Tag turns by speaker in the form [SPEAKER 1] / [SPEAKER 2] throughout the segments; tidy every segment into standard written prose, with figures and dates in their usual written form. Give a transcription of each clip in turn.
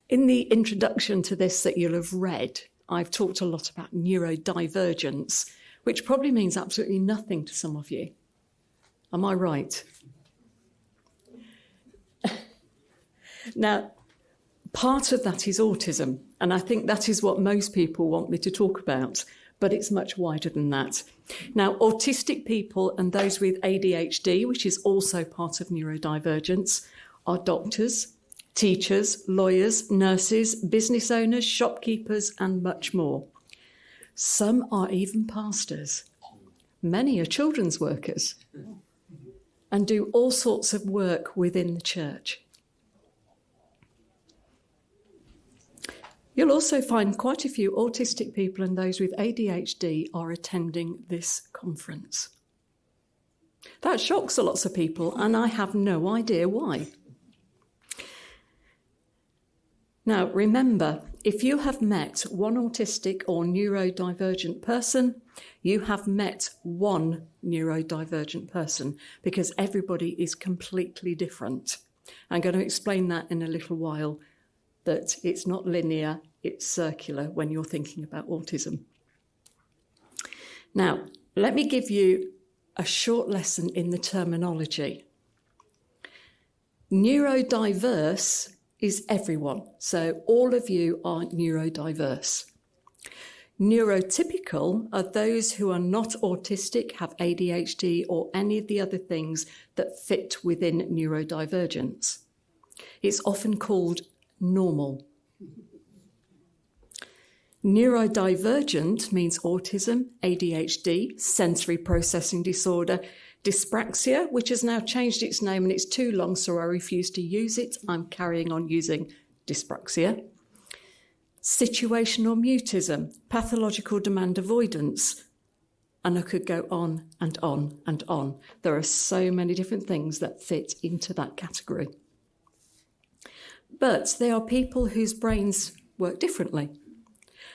[SPEAKER 1] In the introduction to this that you'll have read, I've talked a lot about neurodivergence, which probably means absolutely nothing to some of you. Am I right? Now, part of that is autism, and I think that is what most people want me to talk about, but it's much wider than that. Now, autistic people and those with ADHD, which is also part of neurodivergence, are doctors, teachers, lawyers, nurses, business owners, shopkeepers, and much more. Some are even pastors. Many are children's workers and do all sorts of work within the church. You'll also find quite a few autistic people and those with ADHD are attending this conference. That shocks a lot of people, and I have no idea why. Now, remember, if you have met one autistic or neurodivergent person, you have met one neurodivergent person, because everybody is completely different. I'm going to explain that in a little while, that it's not linear, it's circular when you're thinking about autism. Now, let me give you a short lesson in the terminology. Neurodiverse is everyone, so all of you are neurodiverse. Neurotypical are those who are not autistic, have ADHD, or any of the other things that fit within neurodivergence. It's often called normal. Neurodivergent means autism, ADHD, sensory processing disorder, dyspraxia, which has now changed its name and it's too long, so I refuse to use it. I'm carrying on using dyspraxia. Situational mutism, pathological demand avoidance, and I could go on and on and on. There are so many different things that fit into that category. But they are people whose brains work differently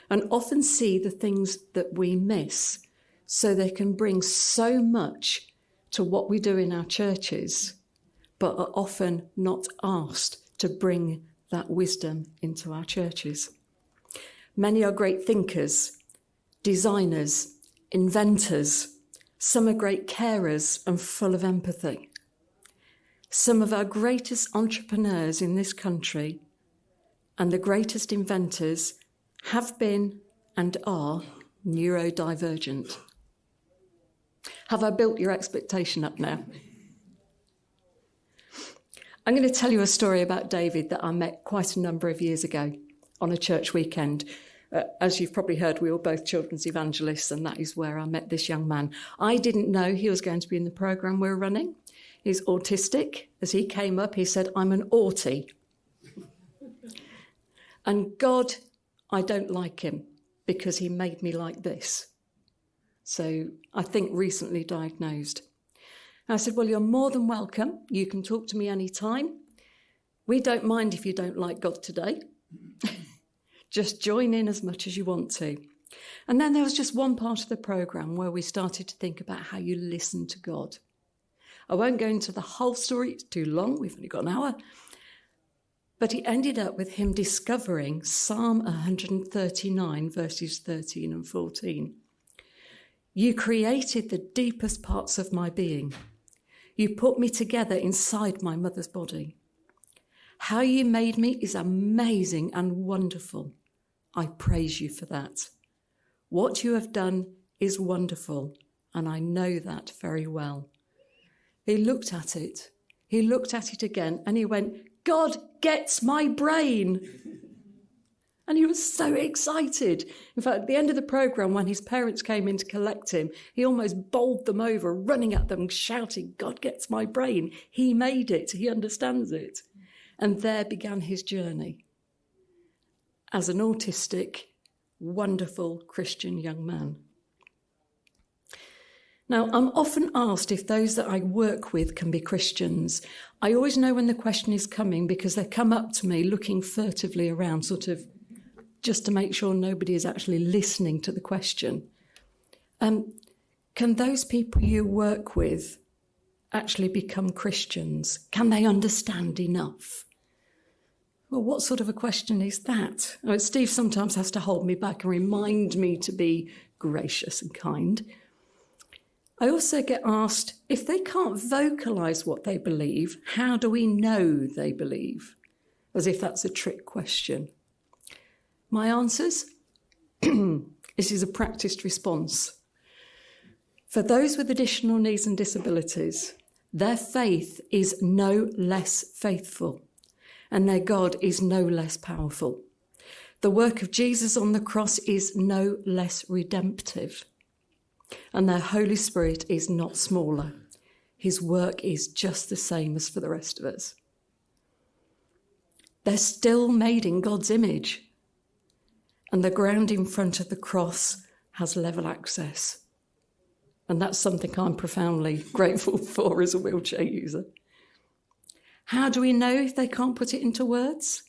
[SPEAKER 1] and often see the things that we miss, so they can bring so much to what we do in our churches, but are often not asked to bring that wisdom into our churches. Many are great thinkers, designers, inventors. Some are great carers and full of empathy. Some of our greatest entrepreneurs in this country and the greatest inventors have been and are neurodivergent. Have I built your expectation up now? I'm going to tell you a story about David that I met quite a number of years ago on a church weekend. As you've probably heard, we were both children's evangelists, and that is where I met this young man. I didn't know he was going to be in the programme we're running. He's autistic. As he came up, he said, "I'm an autie." And God, I don't like him because he made me like this. So I think recently diagnosed. And I said, "Well, you're more than welcome. You can talk to me any time. We don't mind if you don't like God today. Just join in as much as you want to." And then there was just one part of the programme where we started to think about how you listen to God. I won't go into the whole story, it's too long, we've only got an hour. But it ended up with him discovering Psalm 139, verses 13 and 14. "You created the deepest parts of my being. You put me together inside my mother's body. How you made me is amazing and wonderful. I praise you for that. What you have done is wonderful, and I know that very well." He looked at it again, and he went, "God gets my brain." And he was so excited. In fact, at the end of the programme, when his parents came in to collect him, he almost bowled them over, running at them, shouting, "God gets my brain. He made it. He understands it." And there began his journey as an autistic, wonderful Christian young man. Now, I'm often asked if those that I work with can be Christians. I always know when the question is coming because they come up to me looking furtively around, sort of just to make sure nobody is actually listening to the question. Can those people you work with actually become Christians? Can they understand enough? Well, what sort of a question is that? Oh, Steve sometimes has to hold me back and remind me to be gracious and kind. I also get asked, if they can't vocalise what they believe, how do we know they believe? As if that's a trick question. My answers? This is a practiced response. For those with additional needs and disabilities, their faith is no less faithful, and their God is no less powerful. The work of Jesus on the cross is no less redemptive, and their Holy Spirit is not smaller. His work is just the same as for the rest of us. They're still made in God's image, and the ground in front of the cross has level access. And that's something I'm profoundly grateful for as a wheelchair user. How do we know if they can't put it into words?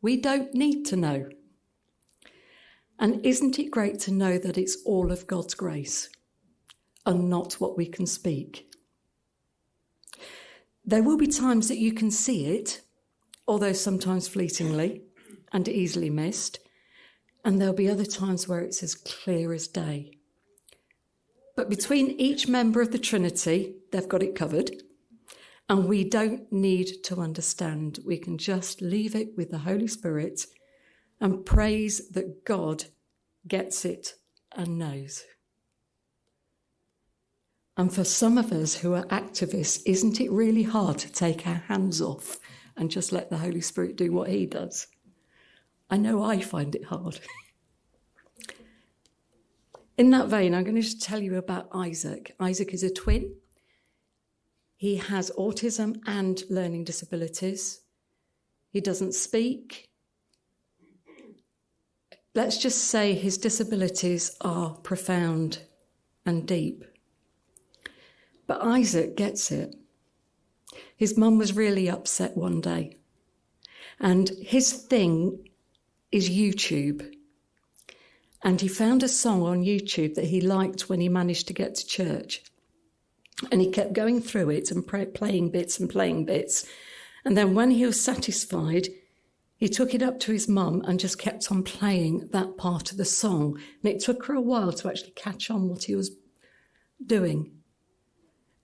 [SPEAKER 1] We don't need to know. And isn't it great to know that it's all of God's grace and not what we can speak? There will be times that you can see it, although sometimes fleetingly and easily missed. And there'll be other times where it's as clear as day. But between each member of the Trinity, they've got it covered. And we don't need to understand. We can just leave it with the Holy Spirit and praise that God gets it and knows. And for some of us who are activists, isn't it really hard to take our hands off and just let the Holy Spirit do what he does? I know I find it hard. In that vein, I'm going to just tell you about Isaac. Isaac is a twin. He has autism and learning disabilities. He doesn't speak. Let's just say his disabilities are profound and deep. But Isaac gets it. His mum was really upset one day. And his thing is YouTube. And he found a song on YouTube that he liked when he managed to get to church. And he kept going through it and playing bits. And then when he was satisfied, he took it up to his mum and just kept on playing that part of the song. And it took her a while to actually catch on what he was doing.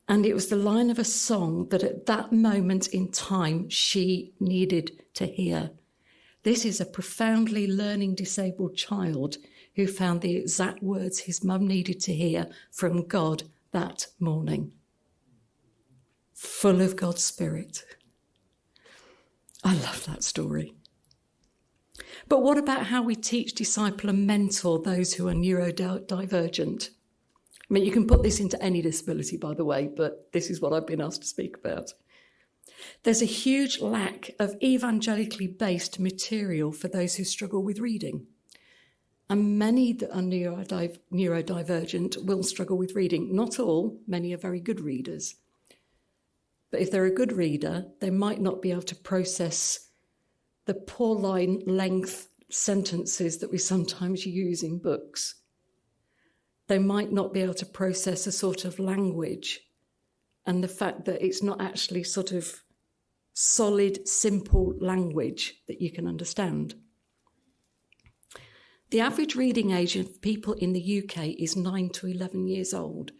[SPEAKER 1] And it was the line of a song that at that moment in time she needed to hear. This is a profoundly learning disabled child who found the exact words his mum needed to hear from God that morning. Full of God's Spirit. I love that story. But what about how we teach, disciple and mentor those who are neurodivergent? I mean, you can put this into any disability, by the way, but this is what I've been asked to speak about. There's a huge lack of evangelically based material for those who struggle with reading. And many that are neurodivergent will struggle with reading. Not all, many are very good readers. But if they're a good reader, they might not be able to process the poor line length sentences that we sometimes use in books. They might not be able to process a sort of language and the fact that it's not actually sort of solid, simple language that you can understand. The average reading age of people in the UK is 9 to 11 years old.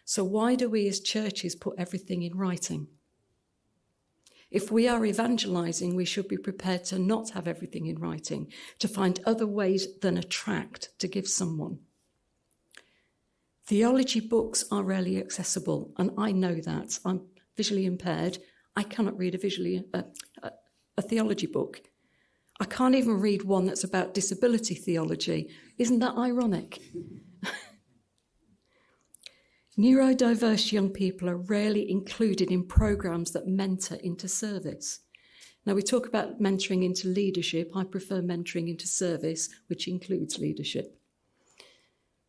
[SPEAKER 1] So why do we as churches put everything in writing? If we are evangelising, we should be prepared to not have everything in writing, to find other ways than a tract to give someone. Theology books are rarely accessible, and I know that. I'm visually impaired. I cannot read a theology book. I can't even read one that's about disability theology. Isn't that ironic? Neurodiverse young people are rarely included in programmes that mentor into service. Now, we talk about mentoring into leadership. I prefer mentoring into service, which includes leadership.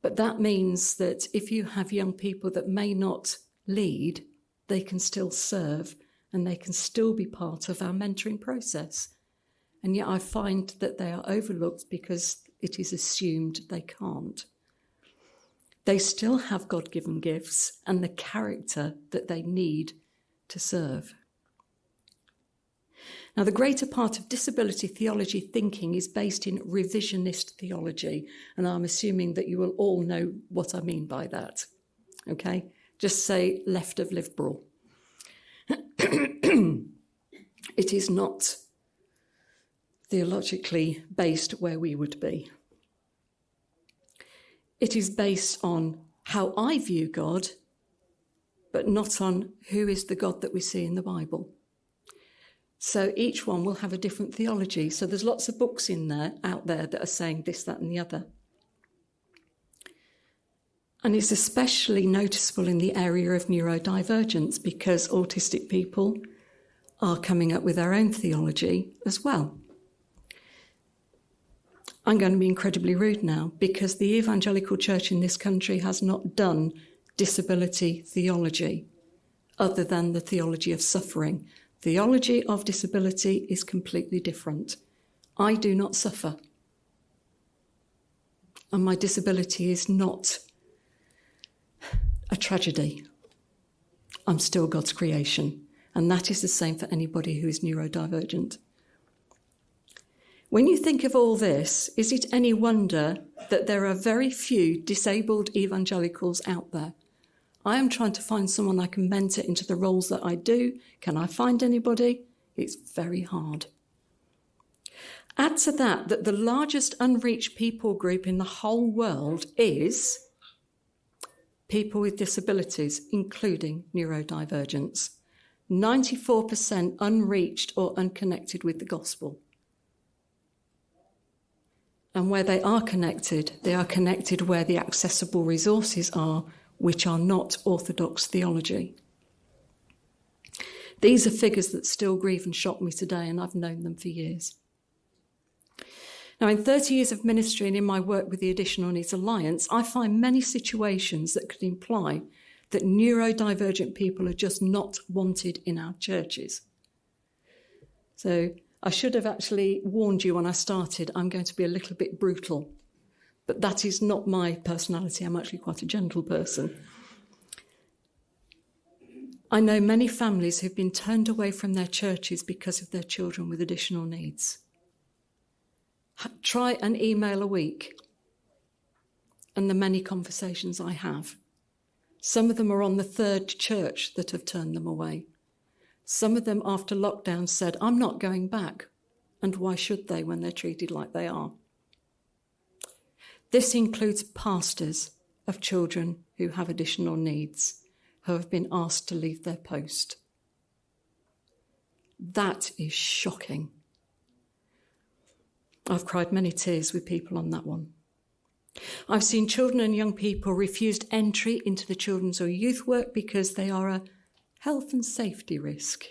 [SPEAKER 1] But that means that if you have young people that may not lead, they can still serve and they can still be part of our mentoring process. And yet I find that they are overlooked because it is assumed they can't. They still have God-given gifts and the character that they need to serve. Now, the greater part of disability theology thinking is based in revisionist theology, and I'm assuming that you will all know what I mean by that. Okay? Just say left of liberal. It is not theologically based where we would be. It is based on how I view God, but not on who is the God that we see in the Bible. So each one will have a different theology. So there's lots of books out there that are saying this, that, and the other. And it's especially noticeable in the area of neurodivergence because autistic people are coming up with their own theology as well. I'm going to be incredibly rude now because the evangelical church in this country has not done disability theology other than the theology of suffering. Theology of disability is completely different. I do not suffer. And my disability is not a tragedy. I'm still God's creation. And that is the same for anybody who is neurodivergent. When you think of all this, is it any wonder that there are very few disabled evangelicals out there? I am trying to find someone I can mentor into the roles that I do. Can I find anybody? It's very hard. Add to that the largest unreached people group in the whole world is people with disabilities, including neurodivergence. 94% unreached or unconnected with the gospel. And where they are connected where the accessible resources are, which are not orthodox theology. These are figures that still grieve and shock me today, and I've known them for years. Now, in 30 years of ministry and in my work with the Additional Needs Alliance, I find many situations that could imply that neurodivergent people are just not wanted in our churches. So I should have actually warned you when I started, I'm going to be a little bit brutal. But that is not my personality. I'm actually quite a gentle person. I know many families who've been turned away from their churches because of their children with additional needs. Try an email a week and the many conversations I have. Some of them are on the third church that have turned them away. Some of them after lockdown said, I'm not going back. And why should they when they're treated like they are? This includes pastors of children who have additional needs, who have been asked to leave their post. That is shocking. I've cried many tears with people on that one. I've seen children and young people refused entry into the children's or youth work because they are a health and safety risk.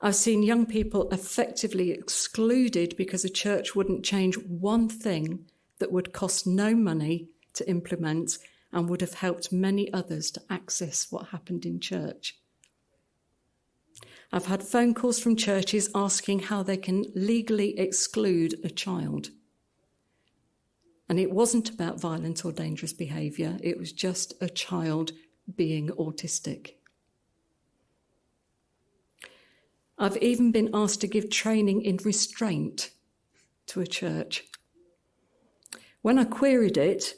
[SPEAKER 1] I've seen young people effectively excluded because a church wouldn't change one thing that would cost no money to implement and would have helped many others to access what happened in church. I've had phone calls from churches asking how they can legally exclude a child. And it wasn't about violent or dangerous behaviour, it was just a child being autistic. I've even been asked to give training in restraint to a church. When I queried it,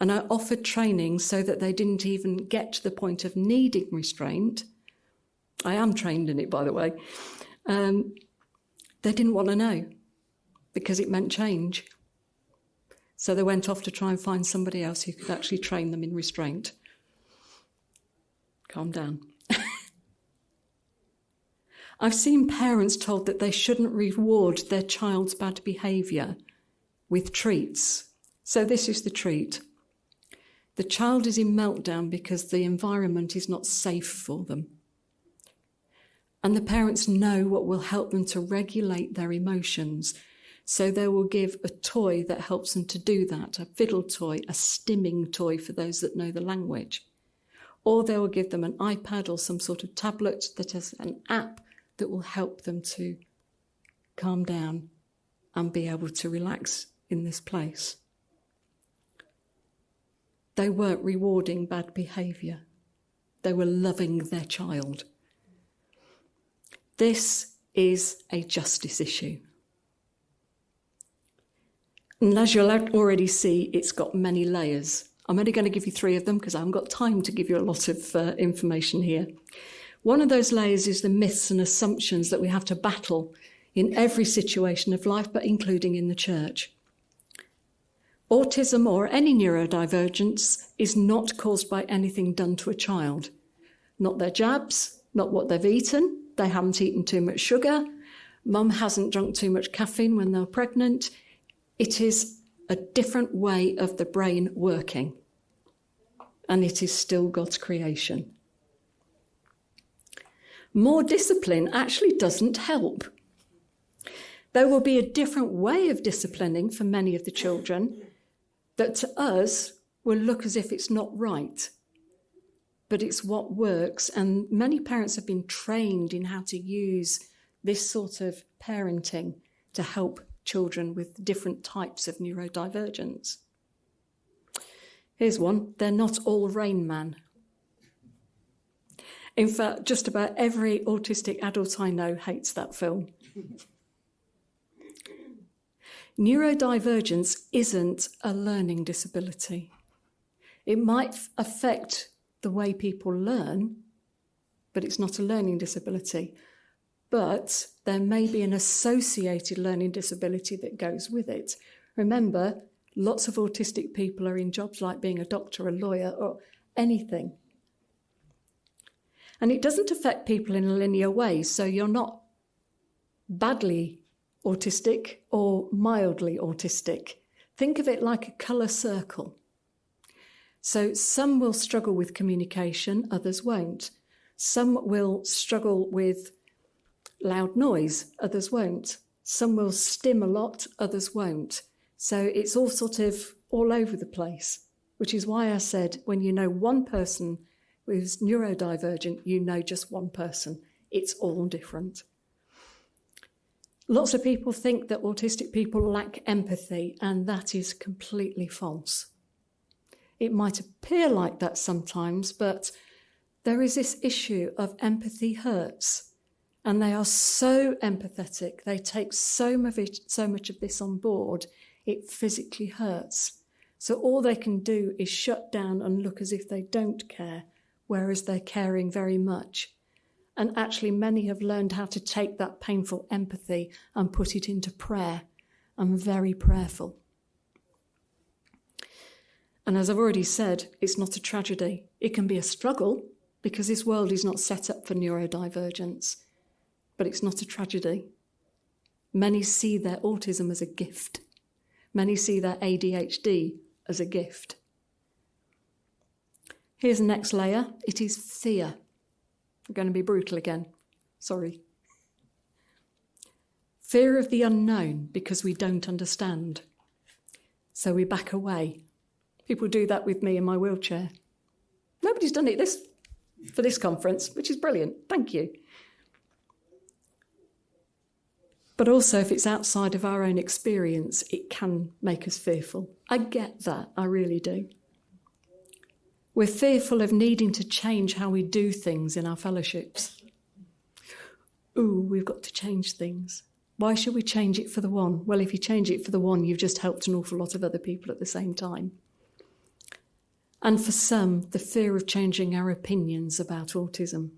[SPEAKER 1] and I offered training so that they didn't even get to the point of needing restraint, I am trained in it, by the way, they didn't want to know because it meant change. So they went off to try and find somebody else who could actually train them in restraint. Calm down. I've seen parents told that they shouldn't reward their child's bad behaviour with treats. So this is the treat. The child is in meltdown because the environment is not safe for them. And the parents know what will help them to regulate their emotions. So they will give a toy that helps them to do that, a fiddle toy, a stimming toy for those that know the language. Or they will give them an iPad or some sort of tablet that has an app that will help them to calm down and be able to relax in this place. They weren't rewarding bad behaviour. They were loving their child. This is a justice issue. And as you'll already see, it's got many layers. I'm only going to give you 3 of them because I haven't got time to give you a lot of information here. One of those layers is the myths and assumptions that we have to battle in every situation of life, but including in the church. Autism or any neurodivergence is not caused by anything done to a child. Not their jabs, not what they've eaten. They haven't eaten too much sugar. Mum hasn't drunk too much caffeine when they were pregnant. It is a different way of the brain working. And it is still God's creation. More discipline actually doesn't help. There will be a different way of disciplining for many of the children that to us will look as if it's not right. But it's what works, and many parents have been trained in how to use this sort of parenting to help children with different types of neurodivergence. Here's one. They're not all Rain Man. In fact, just about every autistic adult I know hates that film. Neurodivergence isn't a learning disability. It might affect the way people learn, but it's not a learning disability. But there may be an associated learning disability that goes with it. Remember, lots of autistic people are in jobs like being a doctor, a lawyer, or anything. And it doesn't affect people in a linear way, so you're not badly autistic or mildly autistic. Think of it like a colour circle. So some will struggle with communication, others won't. Some will struggle with loud noise, others won't. Some will stim a lot, others won't. So it's all sort of all over the place, which is why I said when you know one person who's neurodivergent, you know just one person. It's all different. Lots of people think that autistic people lack empathy, and that is completely false. It might appear like that sometimes, but there is this issue of empathy hurts, and they are so empathetic. They take so much of this on board, it physically hurts. So all they can do is shut down and look as if they don't care, whereas they're caring very much. And actually, many have learned how to take that painful empathy and put it into prayer. I'm very prayerful. And as I've already said, it's not a tragedy. It can be a struggle because this world is not set up for neurodivergence, but it's not a tragedy. Many see their autism as a gift. Many see their ADHD as a gift. Here's the next layer. It is fear. I'm going to be brutal again. Sorry. Fear of the unknown because we don't understand. So we back away. People do that with me in my wheelchair. Nobody's done it for this conference, which is brilliant. Thank you. But also, if it's outside of our own experience, it can make us fearful. I get that. I really do. We're fearful of needing to change how we do things in our fellowships. Ooh, we've got to change things. Why should we change it for the one? Well, if you change it for the one, you've just helped an awful lot of other people at the same time. And for some, the fear of changing our opinions about autism.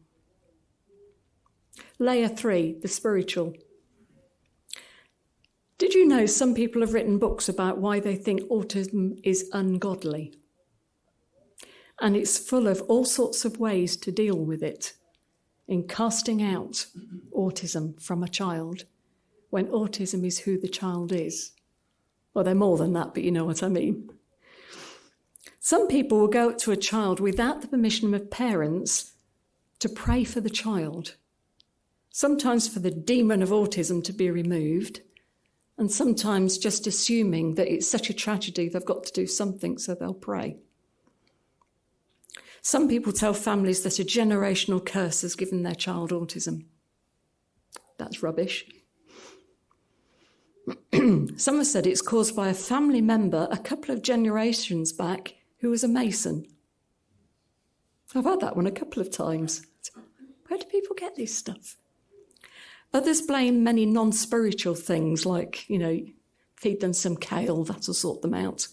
[SPEAKER 1] Layer 3, the spiritual. Did you know some people have written books about why they think autism is ungodly? And it's full of all sorts of ways to deal with it in casting out autism from a child when autism is who the child is. Well, they're more than that, but you know what I mean. Some people will go up to a child without the permission of parents to pray for the child, sometimes for the demon of autism to be removed, and sometimes just assuming that it's such a tragedy they've got to do something, so they'll pray. Some people tell families that a generational curse has given their child autism. That's rubbish. Some have said it's caused by a family member a couple of generations back who was a Mason. I've had that one a couple of times. Where do people get this stuff? Others blame many non-spiritual things like, feed them some kale, that'll sort them out.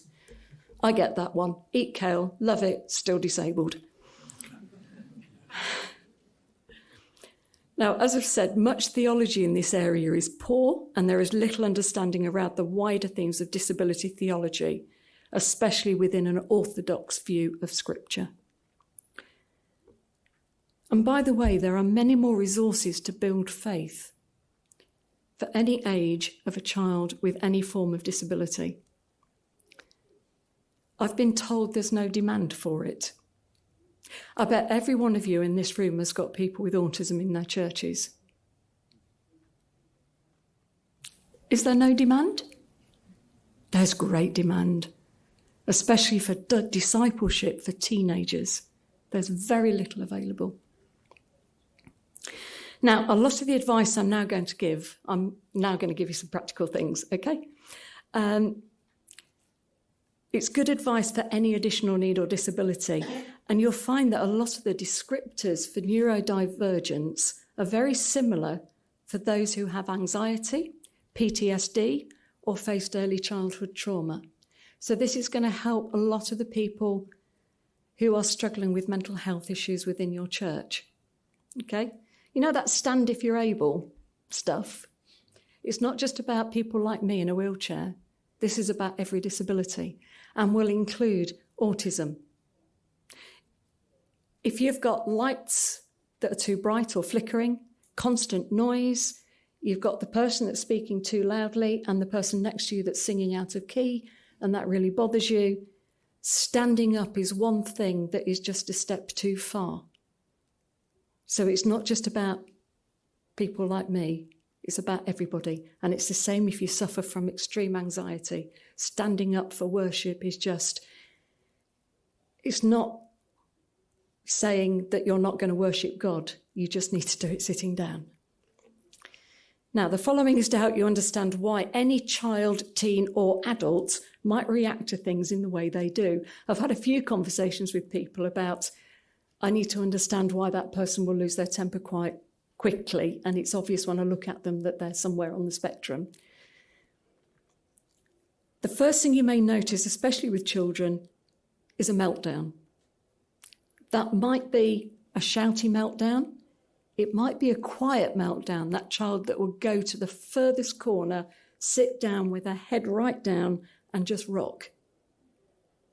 [SPEAKER 1] I get that one. Eat kale, love it, still disabled. Now, as I've said, much theology in this area is poor, and there is little understanding around the wider themes of disability theology, especially within an orthodox view of Scripture. And by the way, there are many more resources to build faith for any age of a child with any form of disability. I've been told there's no demand for it. I bet every one of you in this room has got people with autism in their churches. Is there no demand? There's great demand, especially for discipleship for teenagers. There's very little available. Now, a lot of the advice I'm now going to give you some practical things, okay? It's good advice for any additional need or disability. And you'll find that a lot of the descriptors for neurodivergence are very similar for those who have anxiety, PTSD, or faced early childhood trauma. So this is going to help a lot of the people who are struggling with mental health issues within your church. Okay? You know that stand if you're able stuff? It's not just about people like me in a wheelchair. This is about every disability and will include autism. If you've got lights that are too bright or flickering, constant noise, you've got the person that's speaking too loudly and the person next to you that's singing out of key, and that really bothers you, standing up is one thing that is just a step too far. So it's not just about people like me, it's about everybody. And it's the same if you suffer from extreme anxiety. Standing up for worship is it's not saying that you're not going to worship God. You just need to do it sitting down. Now, the following is to help you understand why any child, teen, or adult might react to things in the way they do. I've had a few conversations with people about, I need to understand why that person will lose their temper quite quickly, and it's obvious when I look at them that they're somewhere on the spectrum. The first thing you may notice, especially with children, is a meltdown. That might be a shouty meltdown. It might be a quiet meltdown, that child that will go to the furthest corner, sit down with their head right down and just rock.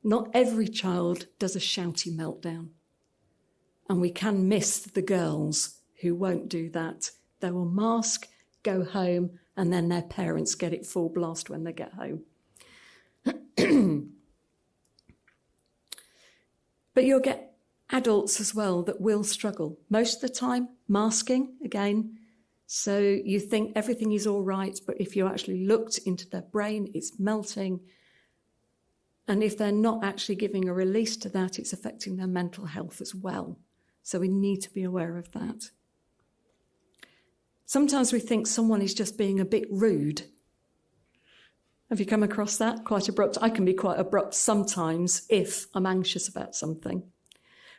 [SPEAKER 1] Not every child does a shouty meltdown. And we can miss the girls who won't do that. They will mask, go home, and then their parents get it full blast when they get home. But you'll get adults as well that will struggle. Most of the time, masking, again. So you think everything is all right, but if you actually looked into their brain, it's melting. And if they're not actually giving a release to that, it's affecting their mental health as well. So we need to be aware of that. Sometimes we think someone is just being a bit rude. Have you come across that? Quite abrupt. I can be quite abrupt sometimes if I'm anxious about something.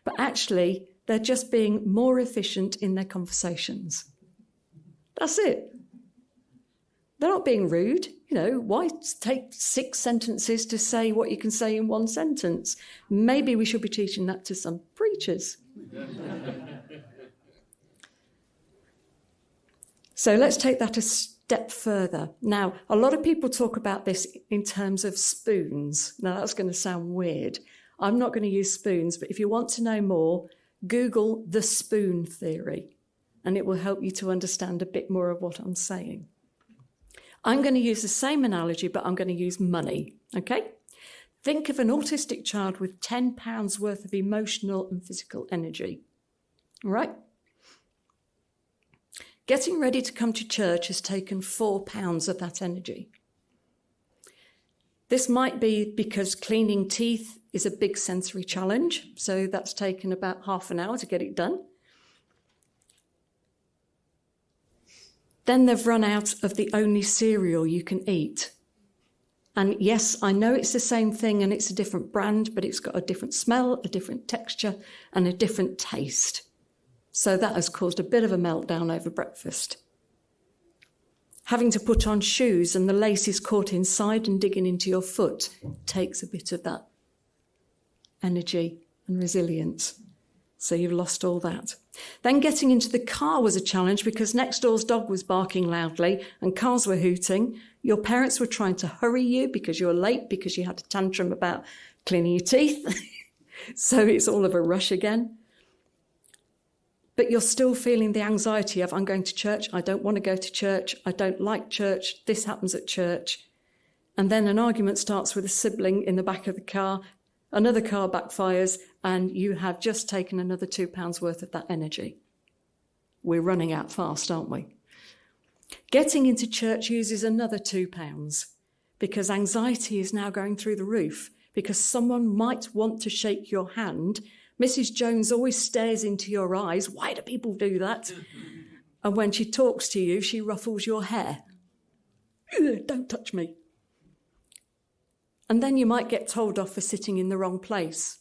[SPEAKER 1] But actually, they're just being more efficient in their conversations. That's it. They're not being rude. Why take 6 sentences to say what you can say in 1 sentence? Maybe we should be teaching that to some preachers. So let's take that a step further. Now, a lot of people talk about this in terms of spoons. Now, that's going to sound weird. I'm not going to use spoons, but if you want to know more, Google the spoon theory, and it will help you to understand a bit more of what I'm saying. I'm going to use the same analogy, but I'm going to use money, okay? Think of an autistic child with £10 worth of emotional and physical energy, all right? Getting ready to come to church has taken £4 of that energy. This might be because cleaning teeth is a big sensory challenge, so that's taken about half an hour to get it done. Then they've run out of the only cereal you can eat. And yes, I know it's the same thing and it's a different brand, but it's got a different smell, a different texture, and a different taste. So that has caused a bit of a meltdown over breakfast. Having to put on shoes and the lace is caught inside and digging into your foot takes a bit of that energy and resilience. So you've lost all that. Then getting into the car was a challenge because next door's dog was barking loudly and cars were hooting. Your parents were trying to hurry you because you were late because you had a tantrum about cleaning your teeth. So it's all of a rush again. But you're still feeling the anxiety of, I'm going to church, I don't want to go to church, I don't like church, this happens at church. And then an argument starts with a sibling in the back of the car, another car backfires, and you have just taken another £2 worth of that energy. We're running out fast, aren't we? Getting into church uses another £2 because anxiety is now going through the roof because someone might want to shake your hand. Mrs. Jones always stares into your eyes. Why do people do that? And when she talks to you, she ruffles your hair. Don't touch me. And then you might get told off for sitting in the wrong place.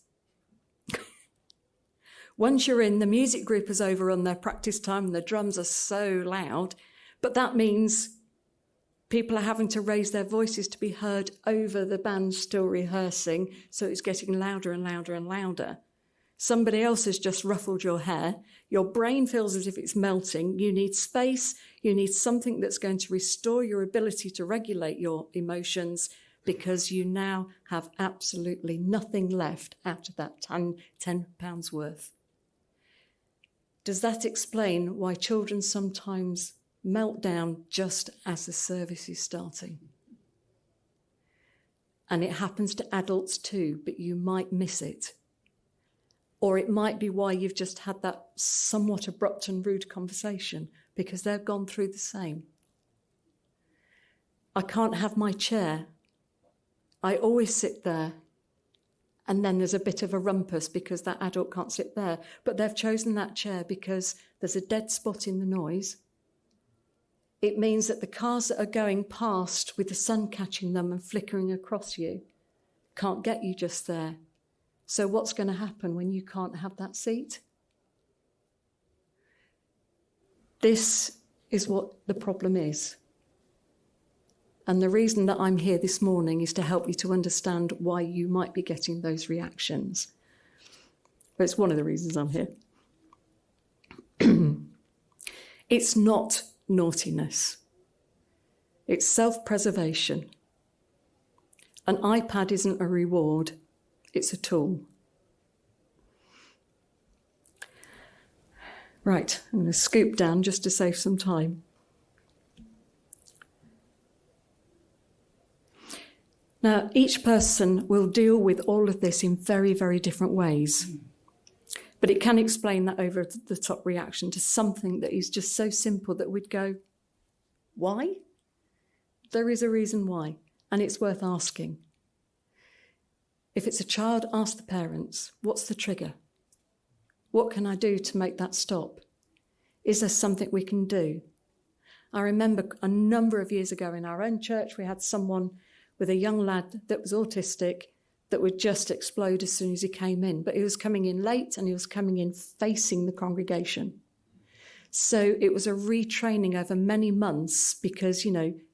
[SPEAKER 1] Once you're in, the music group has overrun their practice time and the drums are so loud, but that means people are having to raise their voices to be heard over the band still rehearsing, so it's getting louder and louder and louder. Somebody else has just ruffled your hair. Your brain feels as if it's melting. You need space. You need something that's going to restore your ability to regulate your emotions because you now have absolutely nothing left out of that £10 worth. Does that explain why children sometimes melt down just as the service is starting? And it happens to adults too, but you might miss it. Or it might be why you've just had that somewhat abrupt and rude conversation, because they've gone through the same. I can't have my chair. I always sit there. And then there's a bit of a rumpus because that adult can't sit there. But they've chosen that chair because there's a dead spot in the noise. It means that the cars that are going past with the sun catching them and flickering across you can't get you just there. So what's going to happen when you can't have that seat? This is what the problem is. And the reason that I'm here this morning is to help you to understand why you might be getting those reactions. But it's one of the reasons I'm here. It's not naughtiness. It's self-preservation. An iPad isn't a reward. It's a tool. Right, I'm going to scoop down just to save some time. Now, each person will deal with all of this in very, very different ways. But it can explain that over-the-top reaction to something that is just so simple that we'd go, why? There is a reason why, and it's worth asking. If it's a child, ask the parents, what's the trigger? What can I do to make that stop? Is there something we can do? I remember a number of years ago in our own church, we had someone with a young lad that was autistic that would just explode as soon as he came in. But he was coming in late and he was coming in facing the congregation. So it was a retraining over many months because,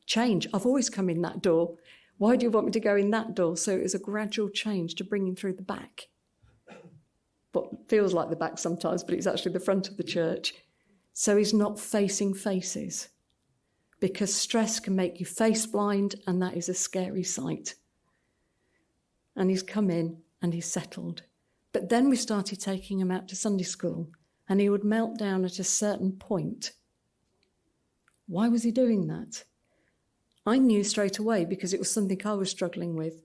[SPEAKER 1] change. I've always come in that door. Why do you want me to go in that door? So it was a gradual change to bring him through the back. What feels like the back sometimes, but it's actually the front of the church. So he's not facing faces because stress can make you face blind and that is a scary sight. And he's come in and he's settled. But then we started taking him out to Sunday school and he would melt down at a certain point. Why was he doing that? I knew straight away because it was something I was struggling with.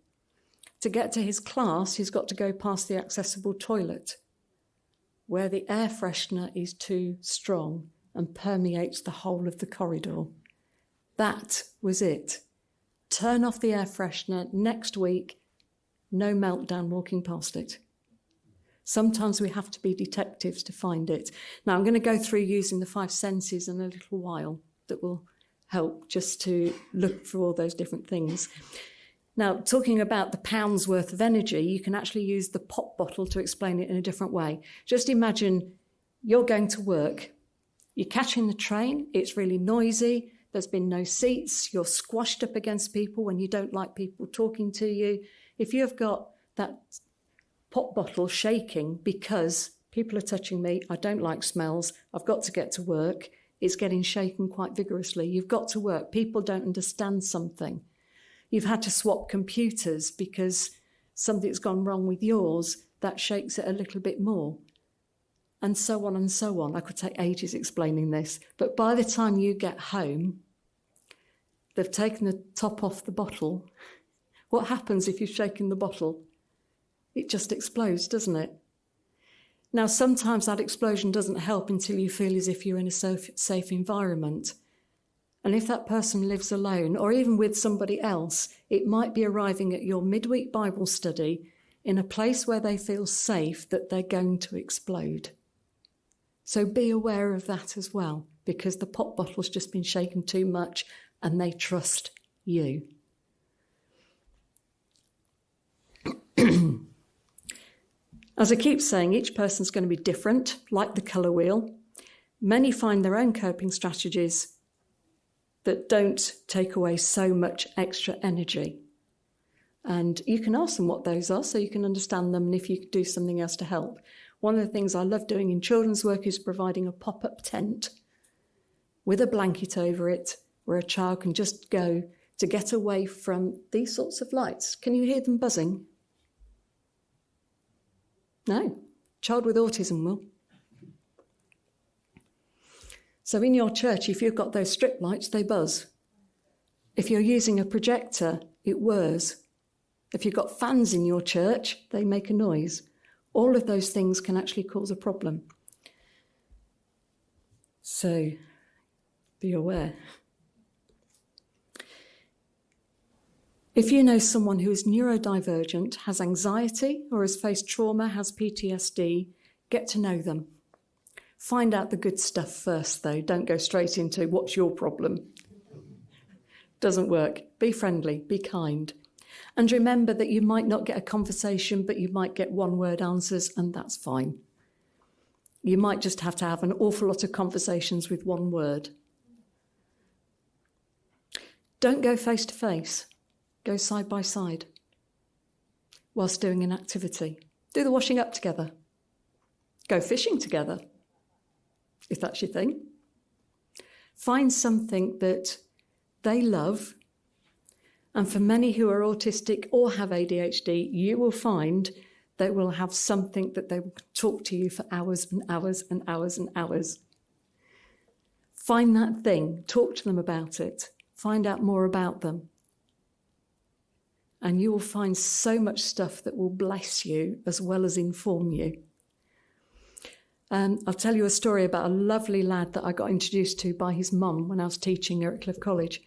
[SPEAKER 1] To get to his class, he's got to go past the accessible toilet, where the air freshener is too strong and permeates the whole of the corridor. That was it. Turn off the air freshener next week, no meltdown walking past it. Sometimes we have to be detectives to find it. Now, I'm going to go through using the 5 senses in a little while that will help just to look for all those different things. Now, talking about the pounds worth of energy, you can actually use the pop bottle to explain it in a different way. Just imagine you're going to work, you're catching the train, it's really noisy, there's been no seats, you're squashed up against people when you don't like people talking to you. If you've got that pop bottle shaking because people are touching me, I don't like smells, I've got to get to work, it's getting shaken quite vigorously. You've got to work. People don't understand something. You've had to swap computers because something's gone wrong with yours, that shakes it a little bit more. And so on and so on. I could take ages explaining this. But by the time you get home, they've taken the top off the bottle. What happens if you've shaken the bottle? It just explodes, doesn't it? Now, sometimes that explosion doesn't help until you feel as if you're in a safe environment. And if that person lives alone or even with somebody else, it might be arriving at your midweek Bible study in a place where they feel safe that they're going to explode. So be aware of that as well, because the pop bottle's just been shaken too much and they trust you. As I keep saying, each person's going to be different, like the colour wheel. Many find their own coping strategies that don't take away so much extra energy. And you can ask them what those are so you can understand them and if you could do something else to help. One of the things I love doing in children's work is providing a pop-up tent with a blanket over it where a child can just go to get away from these sorts of lights. Can you hear them buzzing? No, child with autism will. So in your church, if you've got those strip lights, they buzz. If you're using a projector, it whirs. If you've got fans in your church, they make a noise. All of those things can actually cause a problem. So be aware. If you know someone who is neurodivergent, has anxiety, or has faced trauma, has PTSD, get to know them. Find out the good stuff first, though. Don't go straight into what's your problem. Doesn't work. Be friendly, be kind. And remember that you might not get a conversation, but you might get one-word answers, and that's fine. You might just have to have an awful lot of conversations with one word. Don't go face-to-face. Go side by side whilst doing an activity. Do the washing up together. Go fishing together, if that's your thing. Find something that they love. And for many who are autistic or have ADHD, you will find they will have something that they will talk to you for hours and hours and hours and hours. Find that thing. Talk to them about it. Find out more about them. And you will find so much stuff that will bless you as well as inform you. I'll tell you a story about a lovely lad that I got introduced to by his mum when I was teaching her at Cliff College.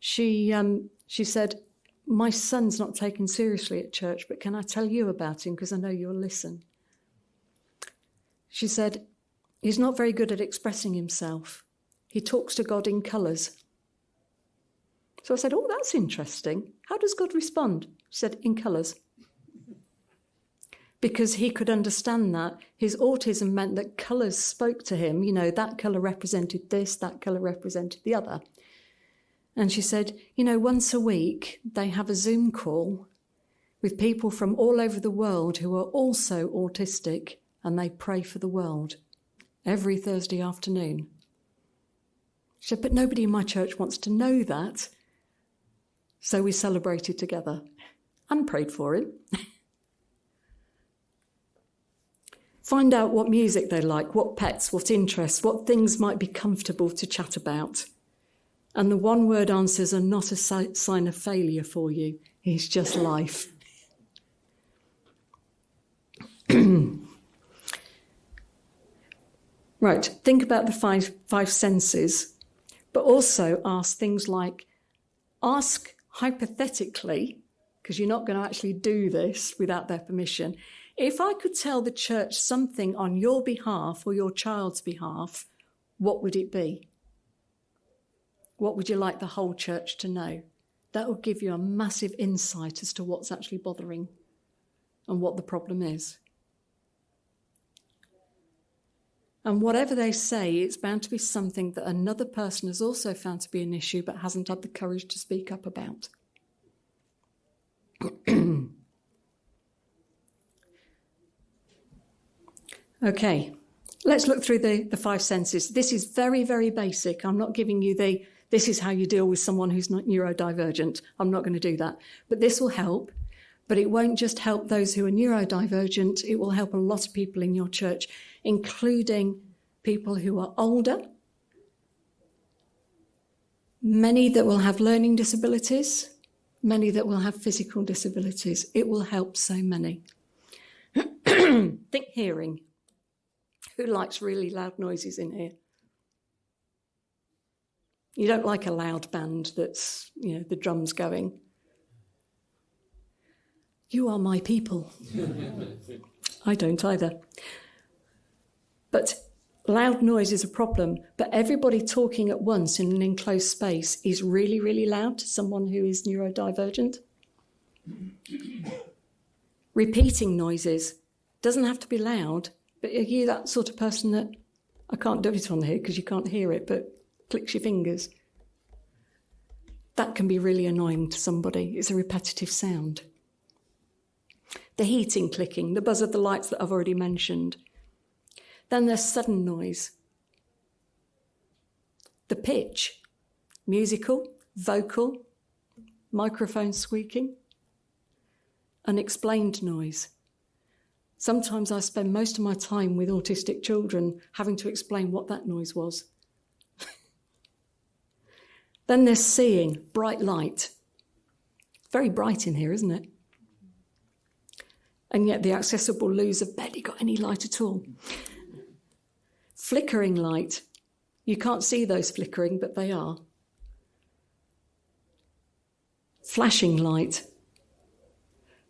[SPEAKER 1] She said, my son's not taken seriously at church, but can I tell you about him because I know you'll listen. She said, he's not very good at expressing himself. He talks to God in colours. So I said, oh, that's interesting. How does God respond? She said, in colours. Because he could understand that. His autism meant that colours spoke to him. You know, that colour represented this, that colour represented the other. And she said, you know, once a week they have a Zoom call with people from all over the world who are also autistic, and they pray for the world every Thursday afternoon. She said, but nobody in my church wants to know that. So we celebrated together and prayed for him. Find out what music they like, what pets, what interests, what things might be comfortable to chat about. And the one-word answers are not a sign of failure for you. It's just life. Right, think about the five senses, but also ask things like, ask hypothetically, because you're not going to actually do this without their permission, if I could tell the church something on your behalf or your child's behalf, what would it be? What would you like the whole church to know? That will give you a massive insight as to what's actually bothering and what the problem is. And whatever they say, it's bound to be something that another person has also found to be an issue but hasn't had the courage to speak up about. Okay, let's look through the 5 senses. This is very, very basic. I'm not giving you this is how you deal with someone who's not neurodivergent. I'm not going to do that. But this will help. But it won't just help those who are neurodivergent. It will help a lot of people in your church, including people who are older, many that will have learning disabilities, many that will have physical disabilities. It will help so many. Think hearing. Who likes really loud noises in here? You don't like a loud band that's, the drums going. You are my people. I don't either. But loud noise is a problem. But everybody talking at once in an enclosed space is really, really loud to someone who is neurodivergent. Repeating noises doesn't have to be loud, but are you that sort of person that, I can't do it on here because you can't hear it, but clicks your fingers? That can be really annoying to somebody. It's a repetitive sound. The heating clicking, the buzz of the lights that I've already mentioned. Then there's sudden noise. The pitch, musical, vocal, microphone squeaking. Unexplained noise. Sometimes I spend most of my time with autistic children having to explain what that noise was. Then there's seeing, bright light. Very bright in here, isn't it? And yet the accessible loos have barely got any light at all. Flickering light. You can't see those flickering, but they are. Flashing light.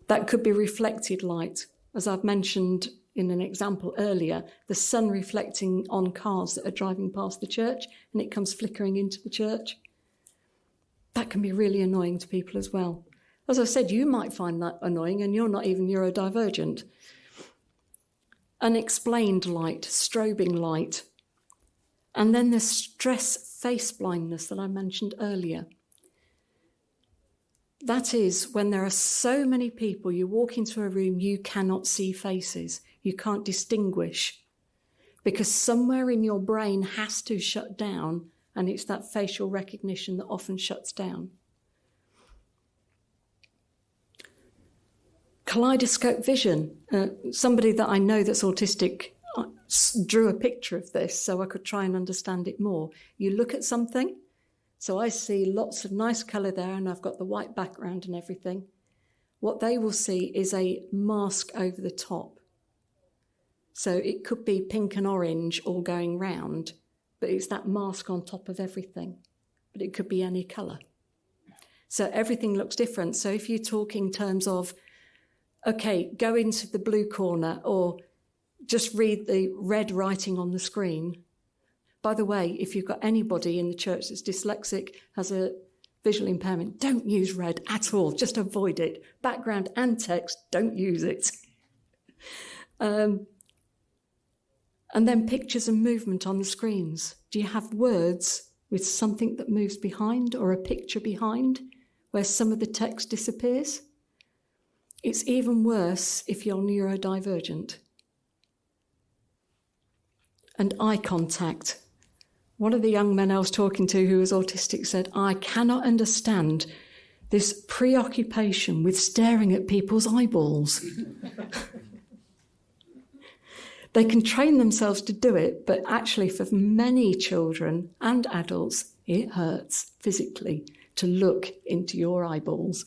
[SPEAKER 1] That could be reflected light. As I've mentioned in an example earlier, the sun reflecting on cars that are driving past the church and it comes flickering into the church. That can be really annoying to people as well. As I said, you might find that annoying and you're not even neurodivergent. Unexplained light, strobing light. And then the stress face blindness that I mentioned earlier. That is when there are so many people, you walk into a room, you cannot see faces. You can't distinguish. Because somewhere in your brain has to shut down, and it's that facial recognition that often shuts down. Kaleidoscope vision. Somebody that I know that's autistic drew a picture of this so I could try and understand it more. You look at something, so I see lots of nice colour there and I've got the white background and everything. What they will see is a mask over the top. So it could be pink and orange all going round, but it's that mask on top of everything. But it could be any colour. So everything looks different. So if you talk in terms of, okay, go into the blue corner or just read the red writing on the screen. By the way, if you've got anybody in the church that's dyslexic, has a visual impairment, don't use red at all. Just avoid it. Background and text, don't use it. And then pictures and movement on the screens. Do you have words with something that moves behind or a picture behind where some of the text disappears? It's even worse if you're neurodivergent. And eye contact. One of the young men I was talking to who was autistic said, I cannot understand this preoccupation with staring at people's eyeballs. They can train themselves to do it, but actually for many children and adults, it hurts physically to look into your eyeballs.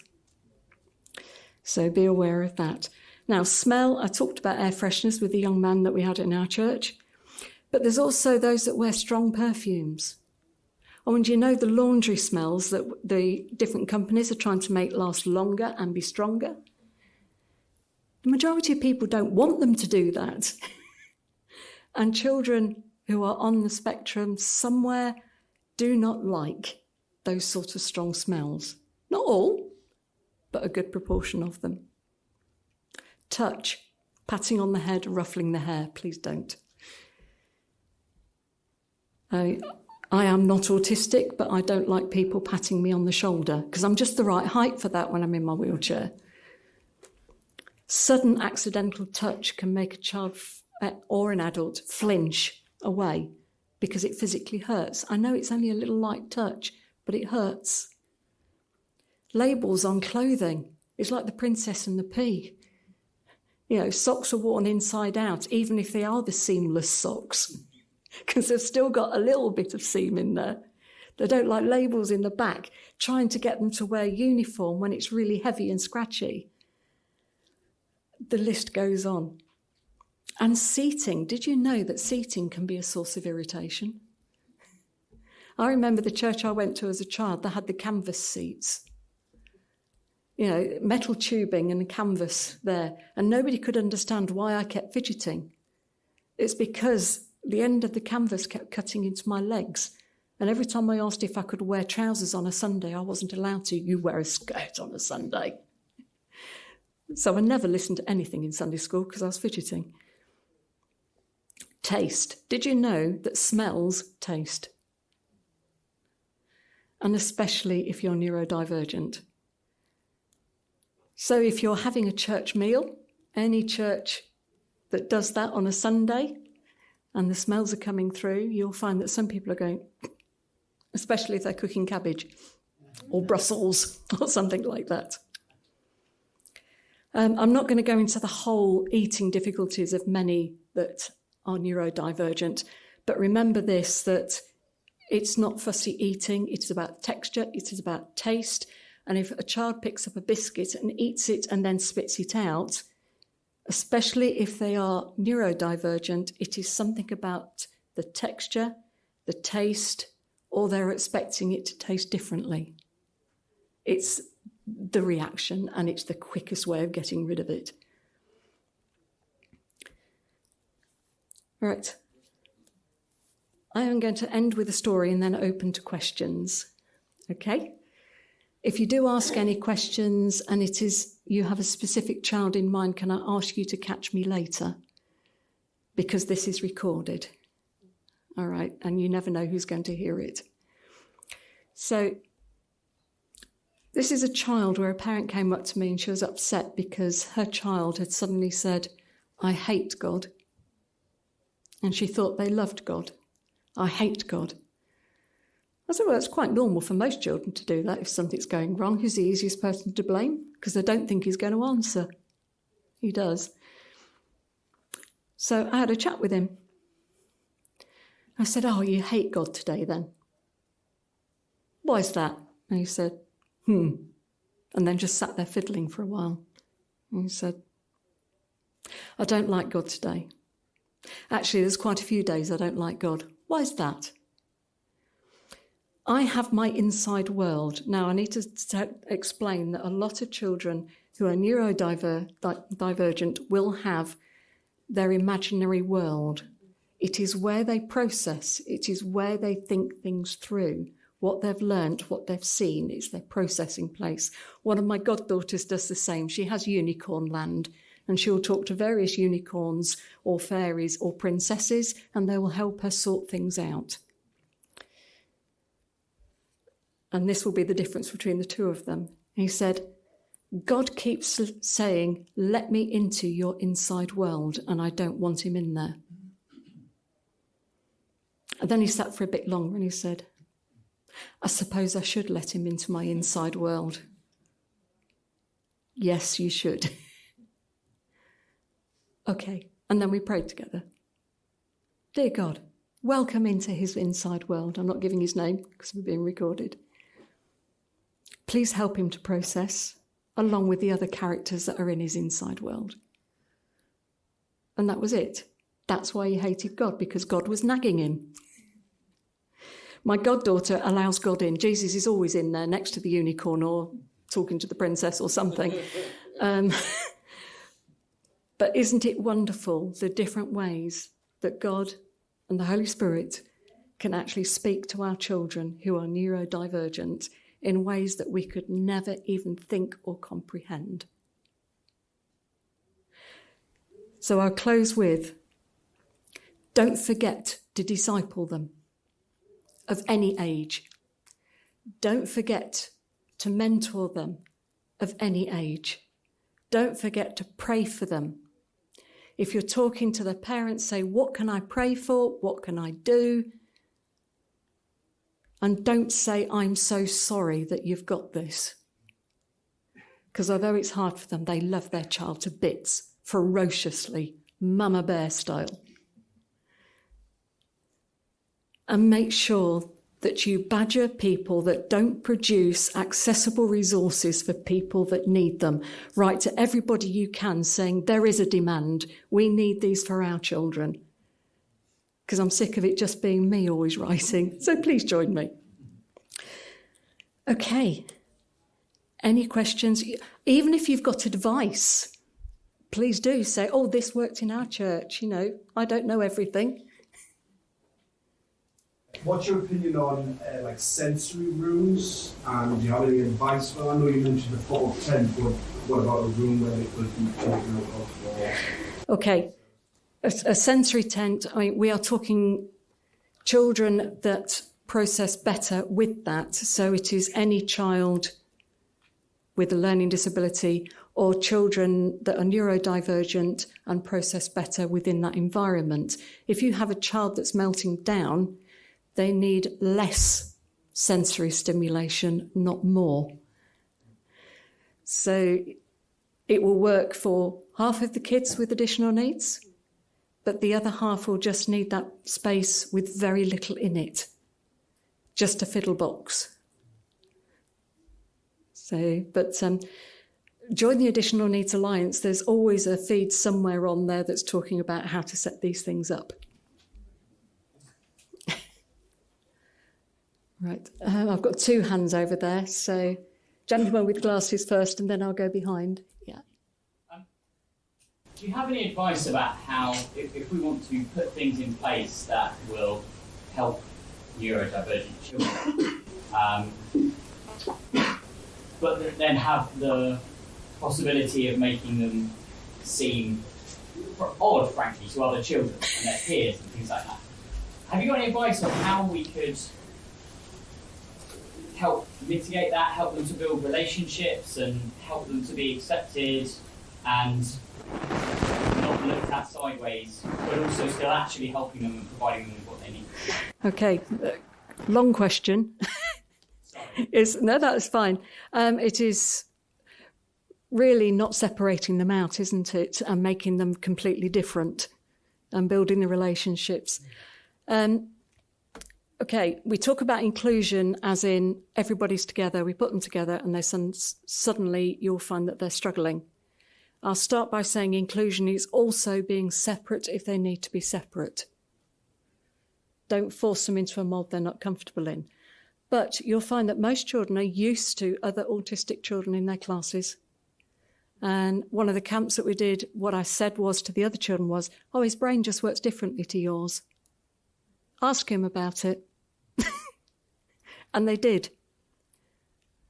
[SPEAKER 1] So be aware of that. Now, smell, I talked about air fresheners with the young man that we had in our church, but there's also those that wear strong perfumes. And you know the laundry smells that the different companies are trying to make last longer and be stronger? The majority of people don't want them to do that. And children who are on the spectrum somewhere do not like those sort of strong smells. Not all, but a good proportion of them. Touch, patting on the head, ruffling the hair, please don't. I am not autistic, but I don't like people patting me on the shoulder because I'm just the right height for that when I'm in my wheelchair. Sudden accidental touch can make a child or an adult flinch away because it physically hurts. I know it's only a little light touch, but it hurts. Labels on clothing. It's like the princess and the pea. Socks are worn inside out, even if they are the seamless socks, because they've still got a little bit of seam in there. They don't like labels in the back, trying to get them to wear uniform when it's really heavy and scratchy. The list goes on. And seating. Did you know that seating can be a source of irritation? I remember the church I went to as a child, they had the canvas seats. Metal tubing and canvas there. And nobody could understand why I kept fidgeting. It's because the end of the canvas kept cutting into my legs. And every time I asked if I could wear trousers on a Sunday, I wasn't allowed to. You wear a skirt on a Sunday. So I never listened to anything in Sunday school because I was fidgeting. Taste. Did you know that smells taste? And especially if you're neurodivergent. So if you're having a church meal, any church that does that on a Sunday, and the smells are coming through, you'll find that some people are going, especially if they're cooking cabbage or Brussels or something like that. I'm not going to go into the whole eating difficulties of many that are neurodivergent, but remember this, that it's not fussy eating, it's about texture, it is about taste. And if a child picks up a biscuit and eats it and then spits it out, especially if they are neurodivergent, it is something about the texture, the taste, or they're expecting it to taste differently. It's the reaction, and it's the quickest way of getting rid of it. Right. I am going to end with a story and then open to questions. Okay? If you do ask any questions and you have a specific child in mind, can I ask you to catch me later? Because this is recorded. All right, and you never know who's going to hear it. So this is a child where a parent came up to me and she was upset because her child had suddenly said, I hate God. And she thought they loved God. I hate God. I said, well, it's quite normal for most children to do that if something's going wrong. Who's the easiest person to blame? Because they don't think he's going to answer. He does. So I had a chat with him. I said, oh, you hate God today then? Why is that? And he said, and then just sat there fiddling for a while. And he said, I don't like God today. Actually, there's quite a few days I don't like God. Why is that? I have my inside world. Now, I need to explain that a lot of children who are neurodivergent will have their imaginary world. It is where they process. It is where they think things through. What they've learnt, what they've seen, it's their processing place. One of my goddaughters does the same. She has unicorn land, and she'll talk to various unicorns or fairies or princesses, and they will help her sort things out. And this will be the difference between the two of them. He said, God keeps saying, let me into your inside world, and I don't want him in there. And then he sat for a bit longer and he said, I suppose I should let him into my inside world. Yes, you should. Okay. And then we prayed together. Dear God, welcome into his inside world. I'm not giving his name because we're being recorded. Please help him to process along with the other characters that are in his inside world. And that was it. That's why he hated God, because God was nagging him. My goddaughter allows God in. Jesus is always in there next to the unicorn or talking to the princess or something. But isn't it wonderful, the different ways that God and the Holy Spirit can actually speak to our children who are neurodivergent in ways that we could never even think or comprehend? So I'll close with, don't forget to disciple them. of any age. Don't forget to mentor them of any age. Don't forget to pray for them. If you're talking to the parents, say, what can I pray for? What can I do? And don't say, I'm so sorry that you've got this. Because although it's hard for them, they love their child to bits, ferociously, Mama Bear style. And make sure that you badger people that don't produce accessible resources for people that need them. Write to everybody you can saying, there is a demand. We need these for our children. Because I'm sick of it just being me always writing. So please join me. Okay. Any questions? Even if you've got advice, please do say, oh, this worked in our church. You know, I don't know everything.
[SPEAKER 2] What's your opinion on like sensory rooms? And do you have any advice for? I know you mentioned the pop-up tent, but what about a room where they could be taken out of?
[SPEAKER 1] Okay, a sensory tent. I mean, we are talking children that process better with that. So it is any child with a learning disability or children that are neurodivergent and process better within that environment. If you have a child that's melting down, they need less sensory stimulation, not more. So it will work for half of the kids with additional needs, but the other half will just need that space with very little in it, just a fiddle box. So, but join the Additional Needs Alliance. There's always a feed somewhere on there that's talking about how to set these things up. Right, I've got two hands over there, so gentleman with glasses first, and then I'll go behind. Yeah.
[SPEAKER 3] Do you have any advice about how, if we want to put things in place that will help neurodivergent children, but then have the possibility of making them seem odd, frankly, to other children and their peers and things like that? Have you got any advice on how we could help mitigate that, help them to build relationships and help them to be accepted and not looked at sideways, but also still actually helping them and providing them with what they need?
[SPEAKER 1] Okay, long question. No, that's fine. It is really not separating them out, isn't it, and making them completely different and building the relationships. Okay, we talk about inclusion as in everybody's together, we put them together and they suddenly you'll find that they're struggling. I'll start by saying inclusion is also being separate if they need to be separate. Don't force them into a mould they're not comfortable in. But you'll find that most children are used to other autistic children in their classes. And one of the camps that we did, what I said was to the other children was, oh, his brain just works differently to yours. Ask him about it. And they did.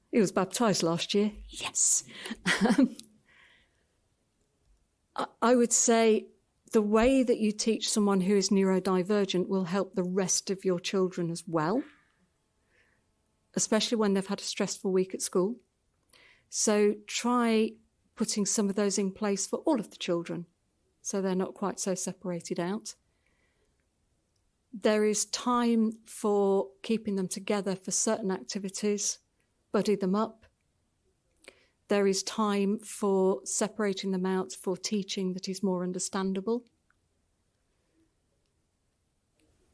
[SPEAKER 1] He was baptised last year. Yes. I would say the way that you teach someone who is neurodivergent will help the rest of your children as well, especially when they've had a stressful week at school. So try putting some of those in place for all of the children so they're not quite so separated out. There is time for keeping them together for certain activities, buddy them up. There is time for separating them out for teaching that is more understandable.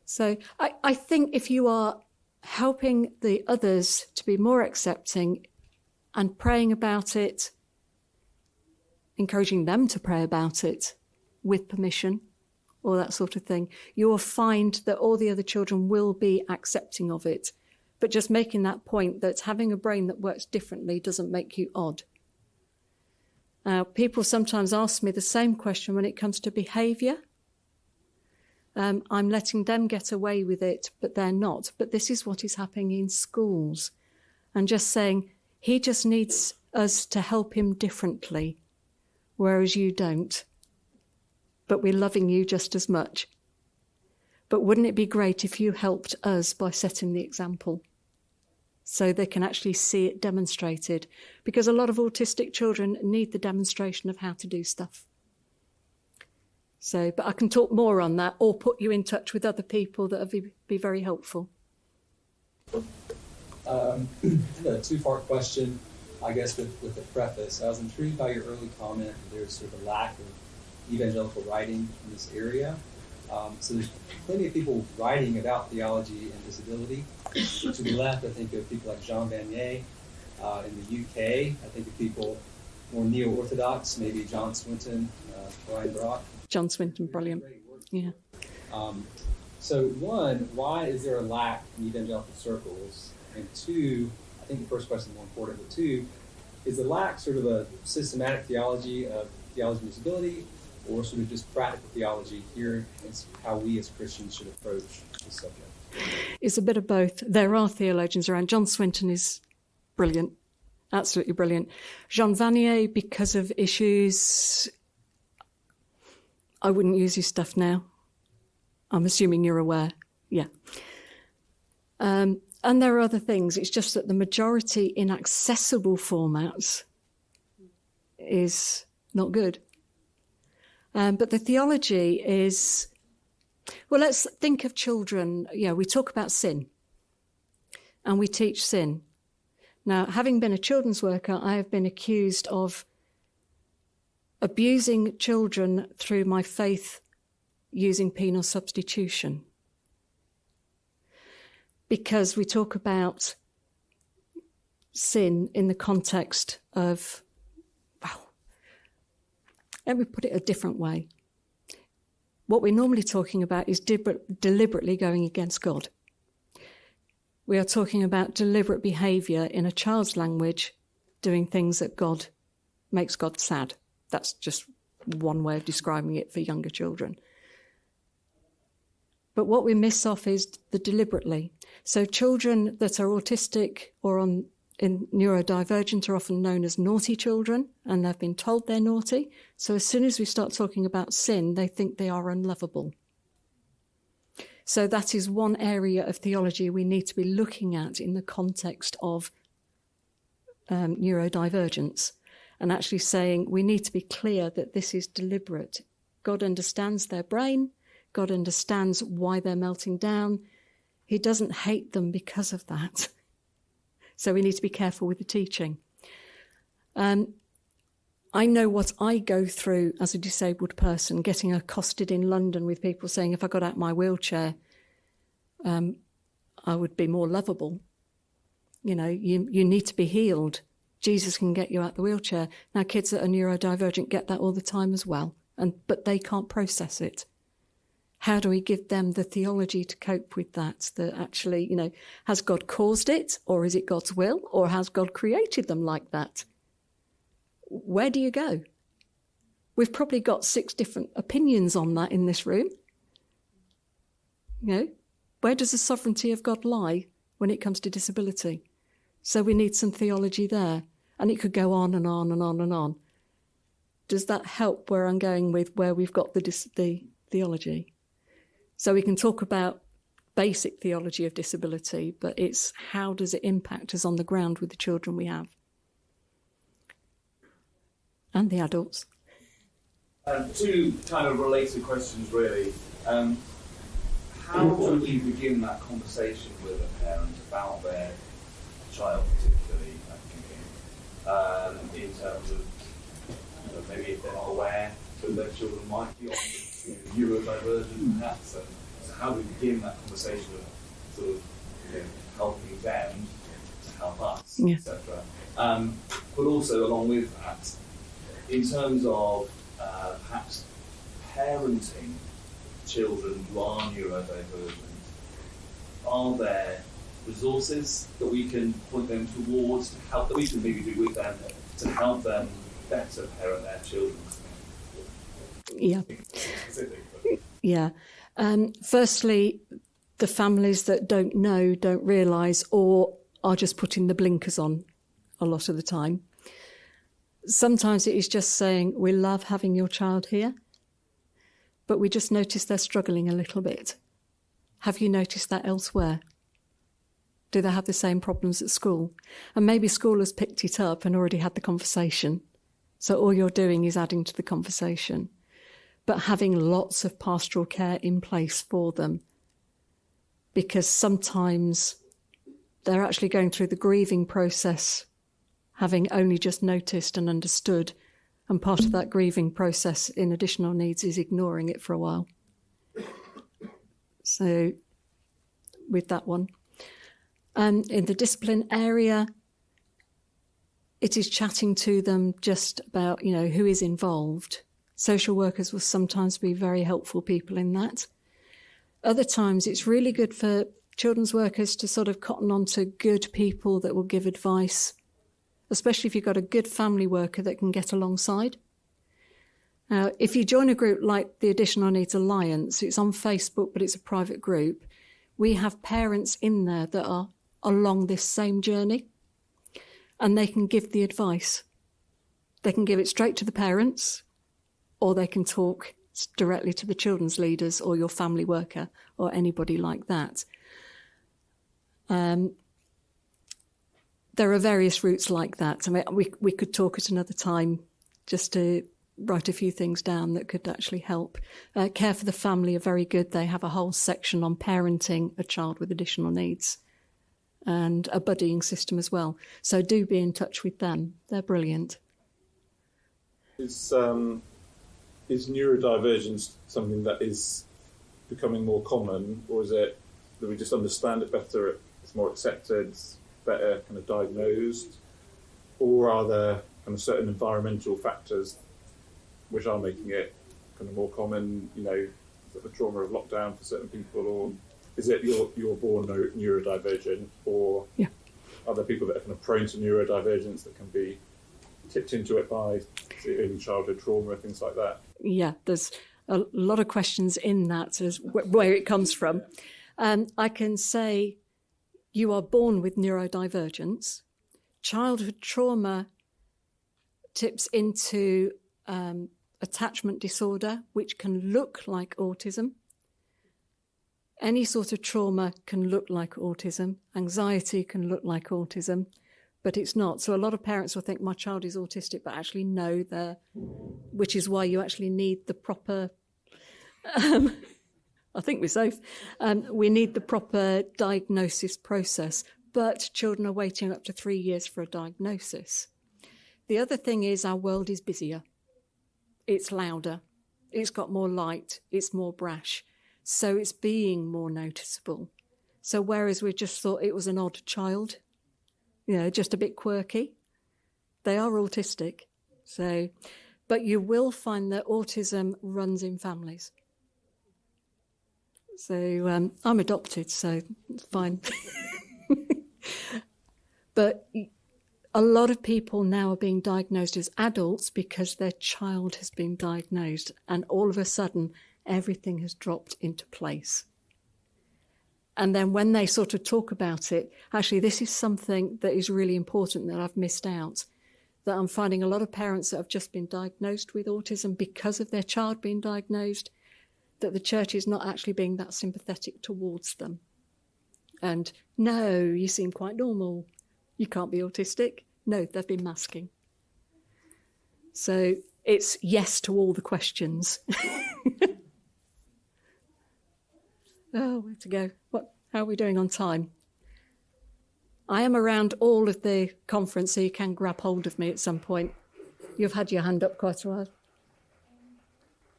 [SPEAKER 1] So I think if you are helping the others to be more accepting and praying about it, encouraging them to pray about it with permission, or that sort of thing, you will find that all the other children will be accepting of it. But just making that point that having a brain that works differently doesn't make you odd. People sometimes ask me the same question when it comes to behaviour. I'm letting them get away with it, but they're not. But this is what is happening in schools. And just saying, he just needs us to help him differently, whereas you don't. But we're loving you just as much. But wouldn't it be great if you helped us by setting the example so they can actually see it demonstrated? Because a lot of autistic children need the demonstration of how to do stuff. So, but I can talk more on that or put you in touch with other people that would be very helpful.
[SPEAKER 4] A two-part question, I guess, with the preface. I was intrigued by your early comment that there's sort of a lack of evangelical writing in this area. So there's plenty of people writing about theology and disability. To the left, I think of people like Jean Vanier. In the UK, I think of people more neo-orthodox, maybe John Swinton, Brian Brock.
[SPEAKER 1] John Swinton, brilliant. Yeah.
[SPEAKER 4] So one, why is there a lack in evangelical circles? And two, I think the first question is more important, but two, is the lack sort of a systematic theology of theology and disability, or sort of just practical theology here is how we as Christians should approach this subject?
[SPEAKER 1] It's a bit of both. There are theologians around. John Swinton is brilliant, absolutely brilliant. Jean Vanier, because of issues, I wouldn't use his stuff now. I'm assuming you're aware. Yeah. And there are other things. It's just that the majority in accessible formats is not good. But the theology is, well, let's think of children. Yeah, we talk about sin and we teach sin. Now, having been a children's worker, I have been accused of abusing children through my faith using penal substitution. Because we talk about sin in the context of, well, let me put it a different way. What we're normally talking about is deliberately going against God. We are talking about deliberate behaviour in a child's language, doing things that God makes God sad. That's just one way of describing it for younger children. But what we miss off is the deliberately. So children that are autistic or in neurodivergent are often known as naughty children, and they've been told they're naughty. So as soon as we start talking about sin, they think they are unlovable. So that is one area of theology we need to be looking at in the context of neurodivergence, and actually saying we need to be clear that this is deliberate. God understands their brain. God understands why they're melting down. He doesn't hate them because of that. So we need to be careful with the teaching. I know what I go through as a disabled person, getting accosted in London with people saying if I got out my wheelchair, I would be more lovable. You know, you need to be healed. Jesus can get you out the wheelchair. Now, kids that are neurodivergent get that all the time as well, but they can't process it. How do we give them the theology to cope with that? That actually, you know, has God caused it, or is it God's will, or has God created them like that? Where do you go? We've probably got 6 different opinions on that in this room. You know, where does the sovereignty of God lie when it comes to disability? So we need some theology there, and it could go on and on and on and on. Does that help where I'm going with where we've got the theology? So we can talk about basic theology of disability, but it's how does it impact us on the ground with the children we have? And the adults.
[SPEAKER 5] 2 kind of related questions, really. How do we begin that conversation with a parent about their child, particularly, I'm thinking, in terms of maybe if they're not aware that their children might be on neurodivergent perhaps, and so how do we begin that conversation of sort of helping them to help us, etc. But also along with that, in terms of perhaps parenting children who are neurodivergent, are there resources that we can point them towards to help, that we can maybe do with them to help them better parent their children?
[SPEAKER 1] Yeah. Yeah. Firstly, the families that don't know, don't realise, or are just putting the blinkers on a lot of the time. Sometimes it is just saying, we love having your child here, but we just notice they're struggling a little bit. Have you noticed that elsewhere? Do they have the same problems at school? And maybe school has picked it up and already had the conversation. So all you're doing is adding to the conversation. But having lots of pastoral care in place for them, because sometimes they're actually going through the grieving process, having only just noticed and understood, and part of that grieving process in additional needs is ignoring it for a while. So with that one. In the discipline area, it is chatting to them just about, who is involved. Social workers will sometimes be very helpful people in that. Other times it's really good for children's workers to sort of cotton on to good people that will give advice, especially if you've got a good family worker that can get alongside. Now, if you join a group like the Additional Needs Alliance, it's on Facebook, but it's a private group. We have parents in there that are along this same journey, and they can give the advice. They can give it straight to the parents, or they can talk directly to the children's leaders or your family worker or anybody like that. There are various routes like that. I mean, we could talk at another time just to write a few things down that could actually help. Care for the Family are very good. They have a whole section on parenting a child with additional needs and a buddying system as well. So do be in touch with them. They're brilliant.
[SPEAKER 6] Is neurodivergence something that is becoming more common, or is it that we just understand it better, it's more accepted, better kind of diagnosed, or are there kind of certain environmental factors which are making it kind of more common, the trauma of lockdown for certain people, or is it you're born neurodivergent, or are there people that are kind of prone to neurodivergence that can be tipped into it by early childhood trauma, things like that? Yeah,
[SPEAKER 1] there's a lot of questions in that as where it comes from. I can say you are born with neurodivergence. Childhood trauma tips into attachment disorder, which can look like autism. Any sort of trauma can look like autism. Anxiety can look like autism, but it's not. So a lot of parents will think my child is autistic, but actually no, which is why you actually need the proper, I think we're safe, we need the proper diagnosis process, but children are waiting up to 3 years for a diagnosis. The other thing is our world is busier. It's louder. It's got more light. It's more brash. So it's being more noticeable. So whereas we just thought it was an odd child, just a bit quirky, they are autistic. So, but you will find that autism runs in families. So I'm adopted, so it's fine. But a lot of people now are being diagnosed as adults because their child has been diagnosed, and all of a sudden everything has dropped into place. And then when they sort of talk about it, actually this is something that is really important that I've missed out, that I'm finding a lot of parents that have just been diagnosed with autism because of their child being diagnosed, that the church is not actually being that sympathetic towards them. And no, you seem quite normal. You can't be autistic. No, they've been masking. So it's yes to all the questions. Oh, where to go? How are we doing on time? I am around all of the conference, so you can grab hold of me at some point. You've had your hand up quite a while.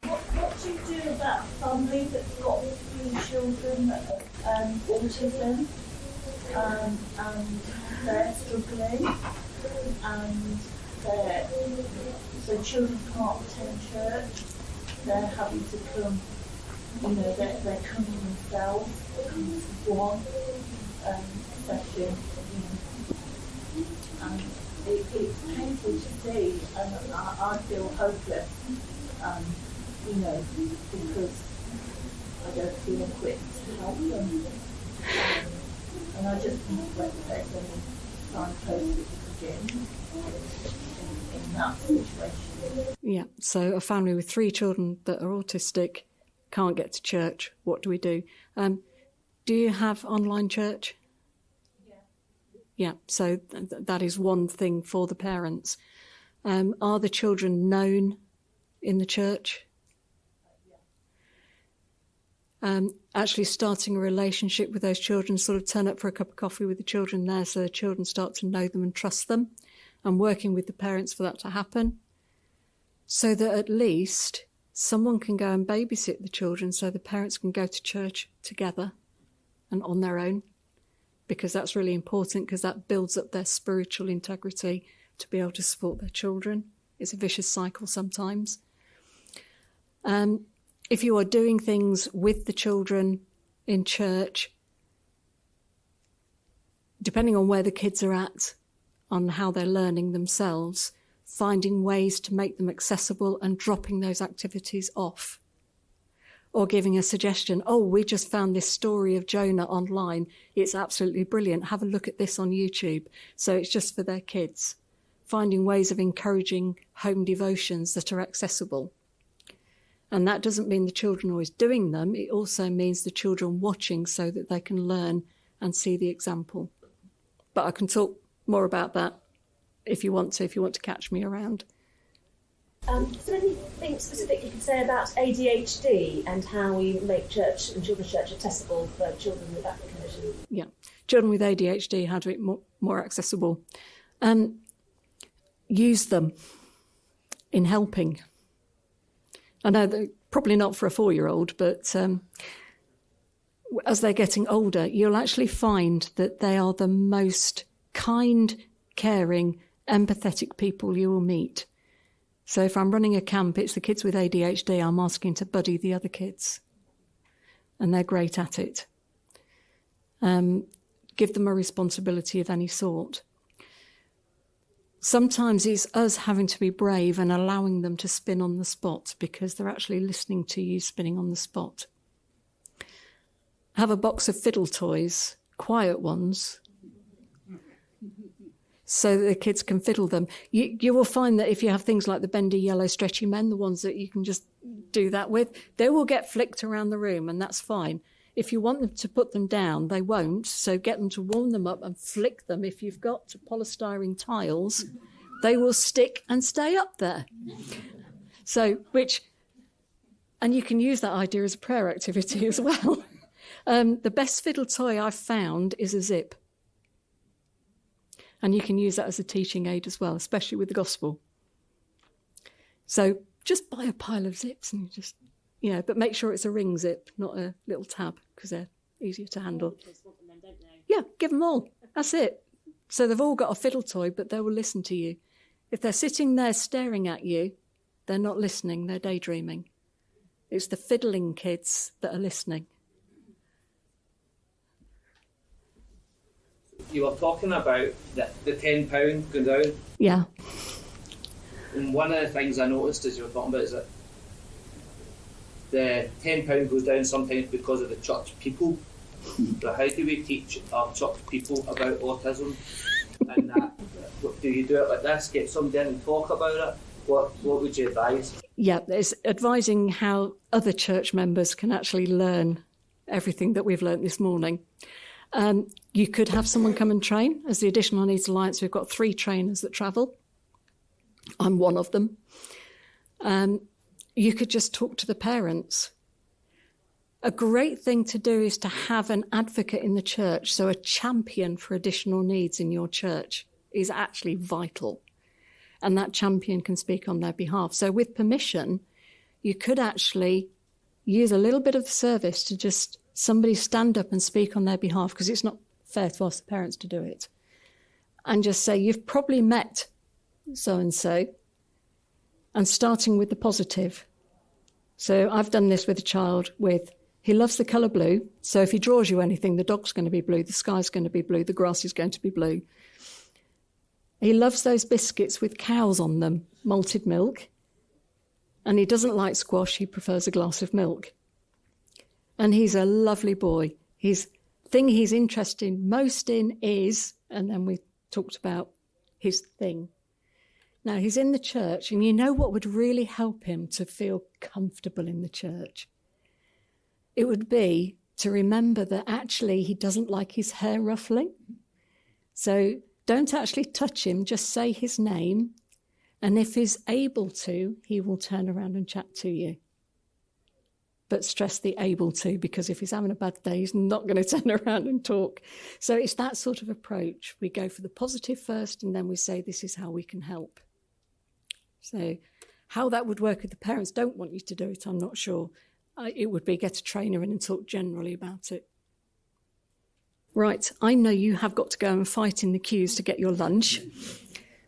[SPEAKER 7] What do you do about a family that's got 3 children that have autism, and they're struggling, and so children can't attend church, they're having to come, they're coming themselves, coming to one session, and it's painful to see, and I feel hopeless, because I don't feel equipped to help them. And I just think whether there's any signposts in that situation.
[SPEAKER 1] Yeah, so a family with 3 children that are autistic can't get to church. What do we do? Do you have online church? Yeah, so that is one thing for the parents. Are the children known in the church? Actually starting a relationship with those children, sort of turn up for a cup of coffee with the children there so the children start to know them and trust them, and working with the parents for that to happen, so that at least someone can go and babysit the children so the parents can go to church together and on their own, because that's really important, because that builds up their spiritual integrity to be able to support their children. It's a vicious cycle sometimes. If you are doing things with the children in church, depending on where the kids are at, on how they're learning themselves, finding ways to make them accessible and dropping those activities off. Or giving a suggestion, oh, we just found this story of Jonah online. It's absolutely brilliant. Have a look at this on YouTube. So it's just for their kids. Finding ways of encouraging home devotions that are accessible. And that doesn't mean the children are always doing them. It also means the children watching so that they can learn and see the example. But I can talk more about that if you want to catch me around.
[SPEAKER 8] Is there anything specific you could say about ADHD and how we make church and children's church accessible for children with that condition?
[SPEAKER 1] Yeah, children with ADHD, how to make it more accessible. Use them in helping. I know they're probably not for a 4-year-old, but as they're getting older, you'll actually find that they are the most kind, caring, empathetic people you will meet. So if I'm running a camp, it's the kids with ADHD I'm asking to buddy the other kids. And they're great at it. Give them a responsibility of any sort. Sometimes it's us having to be brave and allowing them to spin on the spot because they're actually listening to you spinning on the spot. Have a box of fiddle toys, quiet ones, so that the kids can fiddle them. You will find that if you have things like the bendy yellow stretchy men, the ones that you can just do that with, they will get flicked around the room, and that's fine. If you want them to put them down, they won't, so get them to warm them up and flick them. If you've got polystyrene tiles, they will stick and stay up there. And you can use that idea as a prayer activity as well. The best fiddle toy I've found is a zip. And you can use that as a teaching aid as well, especially with the gospel. So just buy a pile of zips and just, but make sure it's a ring zip, not a little tab, because they're easier to handle.
[SPEAKER 8] Kids want them then, don't they?
[SPEAKER 1] Yeah, give them all. That's it. So they've all got a fiddle toy, but they will listen to you. If they're sitting there staring at you, they're not listening, they're daydreaming. It's the fiddling kids that are listening.
[SPEAKER 9] You were talking about the £10 going down.
[SPEAKER 1] Yeah.
[SPEAKER 9] And one of the things I noticed as you were talking about is that the £10 goes down sometimes because of the church people. So how do we teach our church people about autism? And that? Do you do it like this? Get somebody in and talk about it? What would you advise?
[SPEAKER 1] Yeah, it's advising how other church members can actually learn everything that we've learnt this morning. You could have someone come and train. As the Additional Needs Alliance, we've got 3 trainers that travel. I'm one of them. You could just talk to the parents. A great thing to do is to have an advocate in the church, so a champion for additional needs in your church is actually vital. And that champion can speak on their behalf. So with permission, you could actually use a little bit of service to just somebody stand up and speak on their behalf, because it's not fair to ask the parents to do it. And just say, you've probably met so-and-so, and starting with the positive. So I've done this with a child he loves the colour blue, so if he draws you anything, the dog's going to be blue, the sky's going to be blue, the grass is going to be blue. He loves those biscuits with cows on them, malted milk, and he doesn't like squash, he prefers a glass of milk. And he's a lovely boy. His thing he's interested most in is, and then we talked about his thing. Now, he's in the church, and you know what would really help him to feel comfortable in the church? It would be to remember that actually he doesn't like his hair ruffling. So don't actually touch him, just say his name. And if he's able to, he will turn around and chat to you. But stress the able to, because if he's having a bad day, he's not going to turn around and talk. So it's that sort of approach. We go for the positive first, and then we say, this is how we can help. So how that would work if the parents don't want you to do it, I'm not sure. It would be get a trainer in and talk generally about it. Right, I know you have got to go and fight in the queues to get your lunch.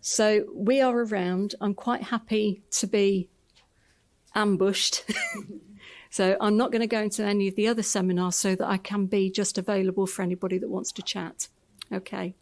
[SPEAKER 1] So we are around. I'm quite happy to be ambushed. So I'm not going to go into any of the other seminars so that I can be just available for anybody that wants to chat. Okay.